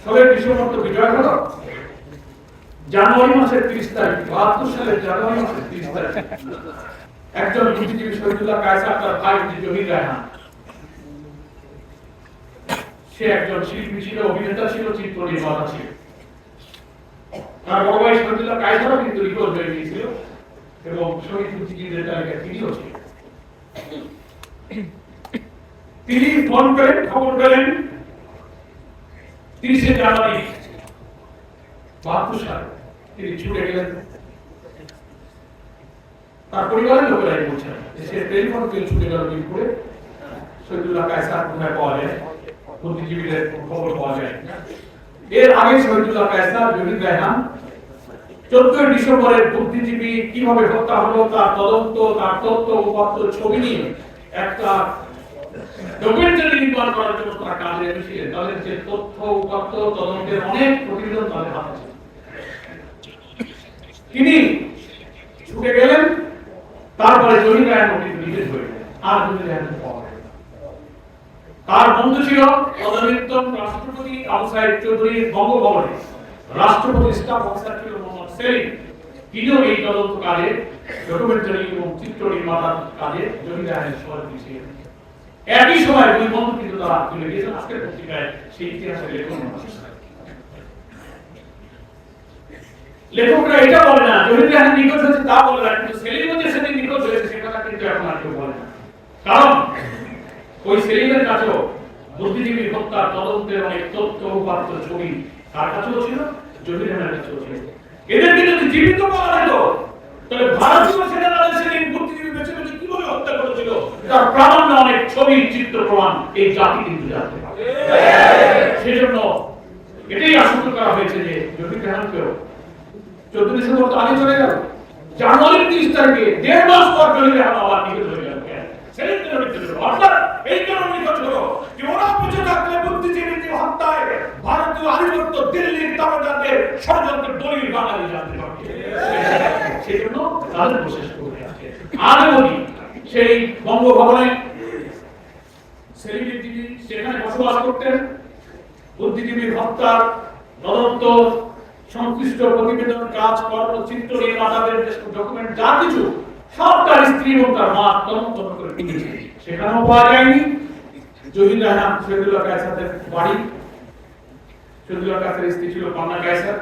16 December তো বিজয় হলো, জানুয়ারি মাসের 30 তারিখ 72 সালের জানুয়ারি মাসের 30 তারিখ একজন বুদ্ধিজীবী শহীদুল্লাহ কায়সার তার ভাই জহির রায়হান, সে একজন শিল্পী ছিল, অভিনেতা ছিল, চিত্র নির্মাতা ছিল। তার বড় ভাই শহীদুল্লাহ কায়সারও কিন্তু রিকল হয়ে গিয়েছিল এবং শহীদ বুদ্ধিজীবীদের তালিকায় তিনিও ছিলেন। তিনি ফোন করেন, খবর পেলেন 30 জানুয়ারি 72 সালে তিনি ছুটে গেলেন। তার পরিবারের লোকেরাই বলছেন সে টেলিফোন করে ছুটে গেল মিরপুরে, শহীদুল্লাহ কায়সার কোথায় পাওয়া যায়, বুদ্ধিজীবীদের খবর পাওয়া যায়। এর আগে শহীদুল্লাহ কায়সার, জহির রায়হান 14 ডিসেম্বরের বুদ্ধিজীবী কিভাবে হত্যা হলো তার তদন্ত, তার তথ্য উপাত্ত ছবি নিয়ে একটা ডকুমেন্টারি নির্মাণ করার জন্য তারা কাজে এসেছিলেন। তাদের যে তথ্য উপাত্ত তদন্তের অনেক প্রতিবেদন তাদের হাতে ছিল। তিনি ছুটে গেলেন, তারপরে জহির রায়হান নিখোঁজ হয়ে গেলেন, আর জহির রায়হান পাওয়া গেল। তার বন্ধু ছিল তদানীন্তন রাষ্ট্রপতি আবু সাইদ চৌধুরীর বঙ্গভবনে রাষ্ট্রপতি স্টাফ অফিসার ছিল মোহাম্মদ সেলিম। তিনিও এই তদন্ত কাজে, ডকুমেন্টারি এবং চিত্র নির্মাতার কাজে জহির রায়হানের সহযোগী ছিলেন। একই সময় দুই বন্ধু কিন্তু তারা তুলে গিয়েছেন। আজকের পত্রিকায় সেই ইতিহাসের লেখকরা এটা বলে না জহির রায়হান নিখোঁজ হয়েছে, তা বলে না, কিন্তু সেলিমও যে সেদিন নিখোঁজ হয়েছে সে কথা কিন্তু এখন আর কেউ বলে না। কারণ ওই সেলিমের কাছেও বুদ্ধিজীবী হত্যার তদন্তের অনেক তথ্য উপাত্ত ছবি তার কাছেও ছিল, জহির রায়হানের কাছেও ছিল। এদেরকে যদি জীবিত পাওয়া যেত তাহলে ভারতীয় সেনারা সেদিন বুদ্ধিজীবী বেছে বেছে কিভাবে হত্যা করেছিল তার প্রামাণ্য অনেক ছবি, চিত্র, প্রমাণ এই জাতি কিন্তু জানতে পারে। সেজন্য এটাই আশঙ্কা করা হয়েছে যে জহির রায়হানকেও 14 ডিসেম্বর তো আগে চলে গেল, জানুয়ারি 30 তারিখে 1.5 মাস পর জহির রায়হান আবার নিখোঁজ হয়ে গেল। সেদিন কেন নিখোঁজ হলো? অর্থাৎ এই কারণে নিখোঁজ হলো যে ওরা বুঝে থাকলে বুদ্ধিজীবী হত্যায় ভারতীয় আধিপত্য দিল্লির দারোগাদের ষড়যন্ত্রের দলিল বাঙালি জানতে পারবে, সেজন্য তাদের প্রসেস করে আছে। আর বলি সেই বঙ্গভবনে সেলিম তিনি সেখানে বসবাস করতেন। বুদ্ধিজীবীর হত্যার তদন্ত, সংশ্লিষ্ট প্রতিবেদন, কাজ, কর্ম, চিত্র নির্মাতাদের ডকুমেন্ট যা কিছু সব তার স্ত্রী এবং তার মা তদন্ত করে নিয়েছে। সেখানেও পাওয়া যায়নি। জহির রায়হান শহীদুল্লাহ কায়সারের বাড়ি, শহীদুল্লাহ কায়সারের স্ত্রী ছিল পান্না কায়সার,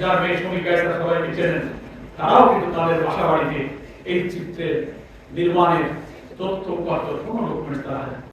যার মেয়ে শমী কায়সার সবাই চেনেন, তারাও কিন্তু তাদের বাসা বাড়িতে এই চিত্রের নির্মাণের তথ্য উপাত্ত কোনো ডকুমেন্ট তারা